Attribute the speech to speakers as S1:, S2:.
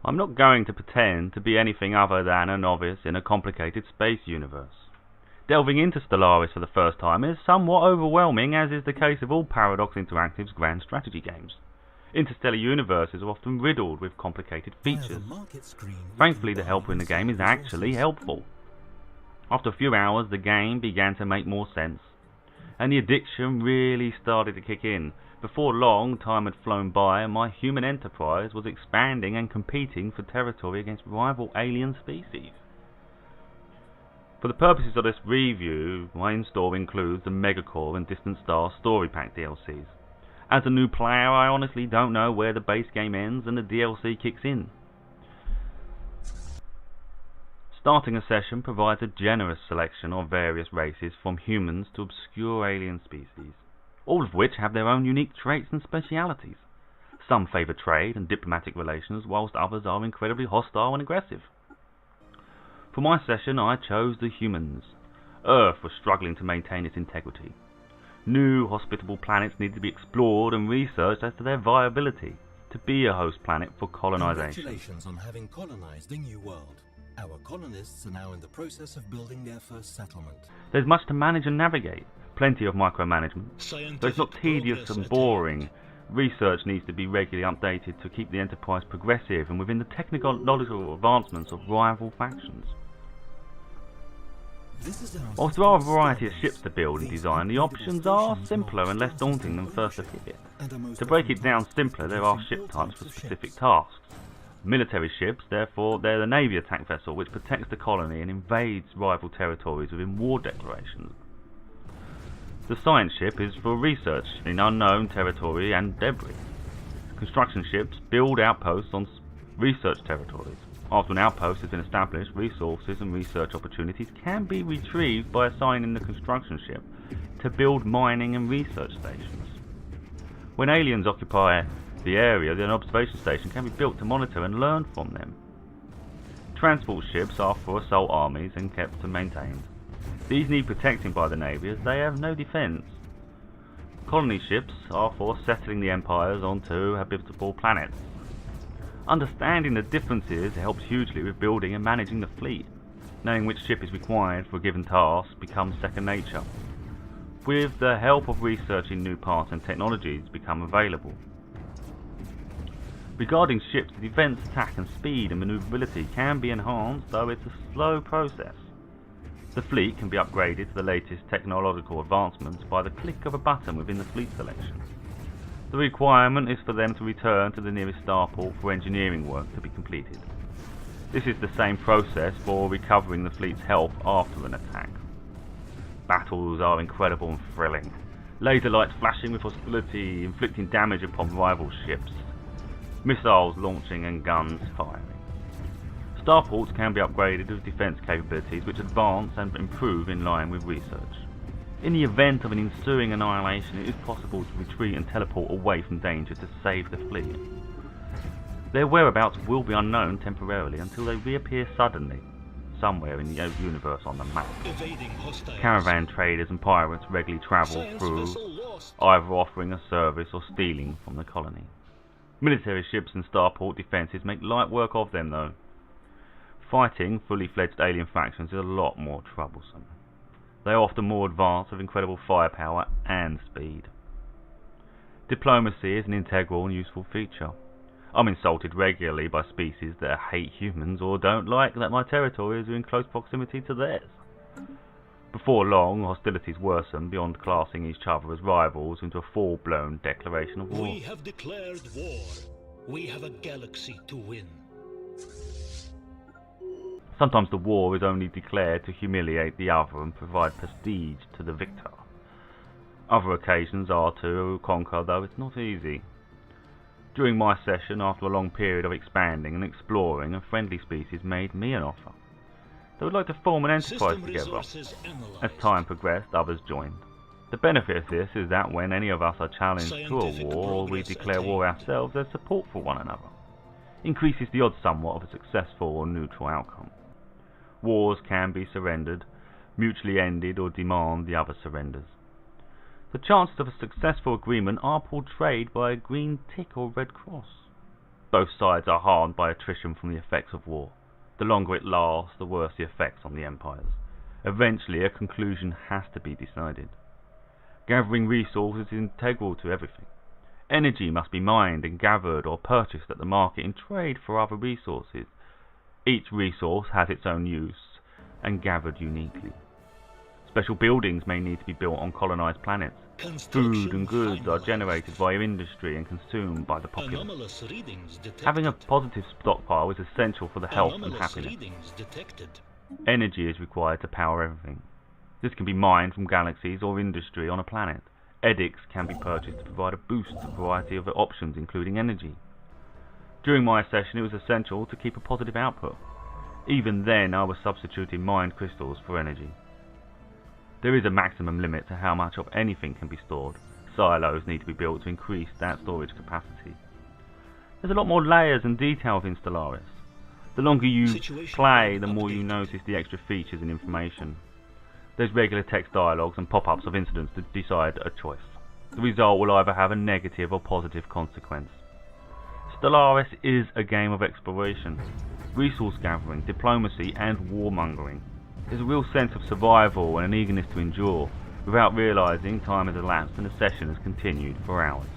S1: I'm not going to pretend to be anything other than a novice in a complicated space universe. Delving into Stellaris for the first time is somewhat overwhelming, as is the case of all Paradox Interactive's grand strategy games. Interstellar universes are often riddled with complicated features. Thankfully, the helper in the game is actually helpful. After a few hours, the game began to make more sense, and the addiction really started to kick in. Before long, time had flown by, and my human enterprise was expanding and competing for territory against rival alien species. For the purposes of this review, my install includes the Megacore and Distant Star Story Pack DLCs. As a new player, I honestly don't know where the base game ends and the DLC kicks in. Starting a session provides a generous selection of various races, from humans to obscure alien species, all of which have their own unique traits and specialities. Some favour trade and diplomatic relations, whilst others are incredibly hostile and aggressive. For my session, I chose the humans. Earth was struggling to maintain its integrity. New, hospitable planets needed to be explored and researched as to their viability to be a host planet for colonization.
S2: Congratulations on having colonized a new world. Our colonists are now in the process of building their first settlement.
S1: There's much to manage and navigate, plenty of micromanagement, though it's not tedious and boring. Research needs to be regularly updated to keep the Enterprise progressive and within the technological advancements of rival factions. Whilst there are a variety of ships to build and design, the options are simpler and less daunting than first appear. To break it down simpler, there are ship types for specific tasks. Military ships, therefore, they're the Navy attack vessel which protects the colony and invades rival territories within war declarations. The science ship is for research in unknown territory and debris. Construction ships build outposts on research territories. After an outpost has been established, resources and research opportunities can be retrieved by assigning the construction ship to build mining and research stations. When aliens occupy the area, then an observation station can be built to monitor and learn from them. Transport ships are for assault armies and kept and maintained. These need protecting by the Navy as they have no defence. Colony ships are for settling the empires onto habitable planets. Understanding the differences helps hugely with building and managing the fleet. Knowing which ship is required for a given task becomes second nature. With the help of researching new parts and technologies become available. Regarding ships, the defence, attack and speed and manoeuvrability can be enhanced, though it's a slow process. The fleet can be upgraded to the latest technological advancements by the click of a button within the fleet selection. The requirement is for them to return to the nearest starport for engineering work to be completed. This is the same process for recovering the fleet's health after an attack. Battles are incredible and thrilling. Laser lights flashing with hostility, inflicting damage upon rival ships. Missiles launching and guns firing. Starports can be upgraded with defence capabilities which advance and improve in line with research. In the event of an ensuing annihilation, it is possible to retreat and teleport away from danger to save the fleet. Their whereabouts will be unknown temporarily until they reappear suddenly, somewhere in the universe on the map. Caravan traders and pirates regularly travel through, either offering a service or stealing from the colony. Military ships and starport defences make light work of them, though. Fighting fully fledged alien factions is a lot more troublesome. They are often more advanced with incredible firepower and speed. Diplomacy is an integral and useful feature. I'm insulted regularly by species that hate humans or don't like that my territories are in close proximity to theirs. Before long, hostilities worsen beyond classing each other as rivals into a full-blown declaration of war.
S3: We have declared war. We have a galaxy to win.
S1: Sometimes the war is only declared to humiliate the other and provide prestige to the victor. Other occasions are to conquer, though it's not easy. During my session, after a long period of expanding and exploring, a friendly species made me an offer. They would like to form an enterprise together. As time progressed, others joined. The benefit of this is that when any of us are challenged to a war or we declare war ourselves, there's support for one another. Increases the odds somewhat of a successful or neutral outcome. Wars can be surrendered, mutually ended, or demand the other surrenders. The chances of a successful agreement are portrayed by a green tick or red cross. Both sides are harmed by attrition from the effects of war. The longer it lasts, the worse the effects on the empires. Eventually, a conclusion has to be decided. Gathering resources is integral to everything. Energy must be mined and gathered or purchased at the market in trade for other resources. Each resource has its own use and gathered uniquely. Special buildings may need to be built on colonized planets. Food and goods are generated via industry and consumed by the populace.
S3: Anomalous readings detected.
S1: Having a positive stockpile is essential for the health and
S3: Anomalous
S1: happiness.
S3: readings detected.
S1: Energy is required to power everything. This can be mined from galaxies or industry on a planet. Edicts can be purchased to provide a boost to a variety of options, including energy. During my session, it was essential to keep a positive output. Even then, I was substituting mined crystals for energy. There is a maximum limit to how much of anything can be stored. Silos need to be built to increase that storage capacity. There's a lot more layers and detail within Stellaris. The longer you play, the more you notice the extra features and information. There's regular text dialogues and pop-ups of incidents to decide a choice. The result will either have a negative or positive consequence. Stellaris is a game of exploration, resource gathering, diplomacy and warmongering. There's a real sense of survival and an eagerness to endure, without realising time has elapsed and the session has continued for hours.